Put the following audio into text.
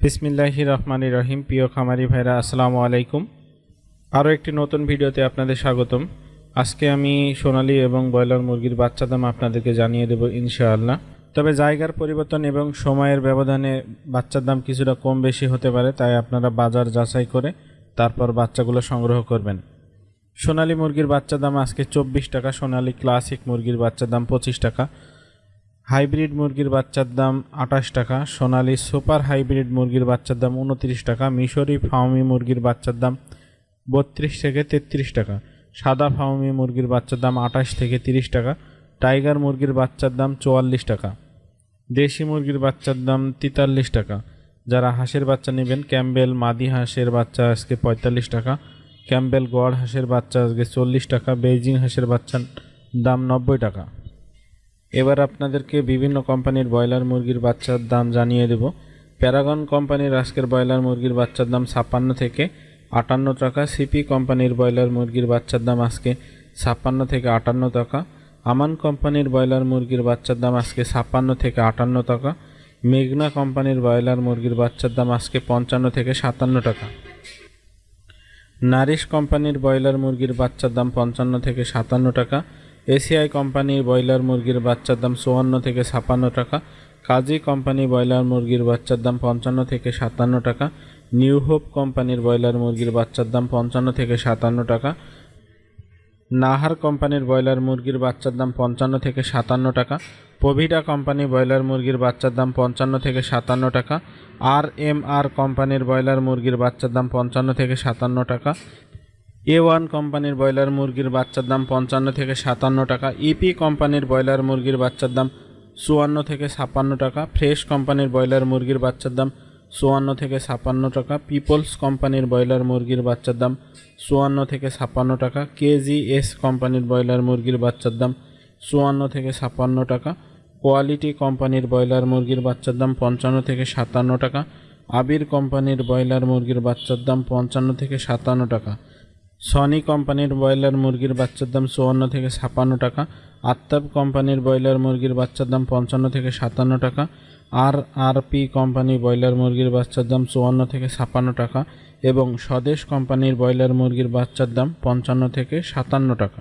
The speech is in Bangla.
বিসমিল্লাহির রহমানির রহিম। প্রিয় খামারি ভাইরা, আসসালামু আলাইকুম। আরও একটি নতুন ভিডিওতে আপনাদের স্বাগতম। আজকে আমি সোনালী এবং ব্রয়লার মুরগির বাচ্চা দাম আপনাদেরকে জানিয়ে দেব ইনশাআল্লাহ। তবে জায়গার পরিবর্তন এবং সময়ের ব্যবধানে বাচ্চার দাম কিছুটা কম বেশি হতে পারে, তাই আপনারা বাজার যাচাই করে তারপর বাচ্চাগুলো সংগ্রহ করবেন। সোনালী মুরগির বাচ্চা দাম আজকে 24 টাকা, সোনালী ক্লাসিক মুরগির বাচ্চার দাম 25 টাকা, হাইব্রিড মুরগির বাচ্চার দাম 28 টাকা, সোনালী সুপার হাইব্রিড মুরগির বাচ্চার দাম 29 টাকা, মিশরি ফাউমি মুরগির বাচ্চার দাম 32 থেকে 33 টাকা, সাদা ফাউমি মুরগির বাচ্চার দাম 28 থেকে 30 টাকা, টাইগার মুরগির বাচ্চার দাম 44 টাকা, দেশি মুরগির বাচ্চার দাম 43 টাকা। যারা হাঁসের বাচ্চা নেবেন, ক্যাম্বেল মাদি হাঁসের বাচ্চা আজকে 45 টাকা, ক্যাম্বেল গড় হাঁসের বাচ্চা আজকে 40 টাকা, বেইজিং হাঁসের বাচ্চার দাম 90 টাকা। এবার আপনাদেরকে বিভিন্ন কোম্পানির ব্রয়লার মুরগির বাচ্চার দাম জানিয়ে দেব। প্যারাগন কোম্পানির আজকের ব্রয়লার মুরগির বাচ্চার দাম 56 থেকে 58 টাকা, সিপি কোম্পানির ব্রয়লার মুরগির বাচ্চার দাম আজকে 56 থেকে 58 টাকা, আমান কোম্পানির ব্রয়লার মুরগির বাচ্চার দাম আজকে 56 থেকে 58 টাকা, মেঘনা কোম্পানির ব্রয়লার মুরগির বাচ্চার দাম আজকে 55 থেকে 57 টাকা, নারিশ কোম্পানির ব্রয়লার মুরগির বাচ্চার দাম 55 থেকে 57 টাকা, এসিআই কোম্পানির ব্রয়লার মুরগির বাচ্চার দাম 54 থেকে 56 টাকা, কাজী কোম্পানি ব্রয়লার মুরগির বাচ্চার দাম 55 থেকে 57 টাকা, নিউ হোপ কোম্পানির ব্রয়লার মুরগির বাচ্চার দাম 55 থেকে 57 টাকা, নাহার কোম্পানির ব্রয়লার মুরগির বাচ্চার দাম 55 থেকে 57 টাকা, প্রভিডা কোম্পানি ব্রয়লার মুরগির বাচ্চার দাম 55 থেকে 57 টাকা, আর কোম্পানির ব্রয়লার মুরগির বাচ্চার দাম 55 থেকে 57 টাকা, A1 কোম্পানির ব্রয়লার মুরগির বাচ্চার দাম 55 থেকে 57 টাকা, ইপি কোম্পানির ব্রয়লার মুরগির বাচ্চার দাম 54 থেকে 56 টাকা, ফ্রেশ কোম্পানির ব্রয়লার মুরগির বাচ্চার দাম 54 থেকে 56 টাকা, পিপলস কোম্পানির ব্রয়লার মুরগির বাচ্চার দাম 54 থেকে 56 টাকা, কেজিএস কোম্পানির ব্রয়লার মুরগির বাচ্চার দাম 54 থেকে 56 টাকা, কোয়ালিটি কোম্পানির ব্রয়লার মুরগির বাচ্চার দাম 55 থেকে 57 টাকা, আবির কোম্পানির ব্রয়লার মুরগির বাচ্চার দাম 55 থেকে 57 টাকা, সনি কোম্পানির ব্রয়লার মুরগির বাচ্চার দাম 54 থেকে 56 টাকা, আত্তাব কোম্পানির ব্রয়লার মুরগির বাচ্চার দাম 55 থেকে 57 টাকা, আরপি কোম্পানি ব্রয়লার মুরগির বাচ্চার দাম 54 থেকে 56 টাকা এবং স্বদেশ কোম্পানির ব্রয়লার মুরগির বাচ্চার দাম 55 থেকে 57 টাকা।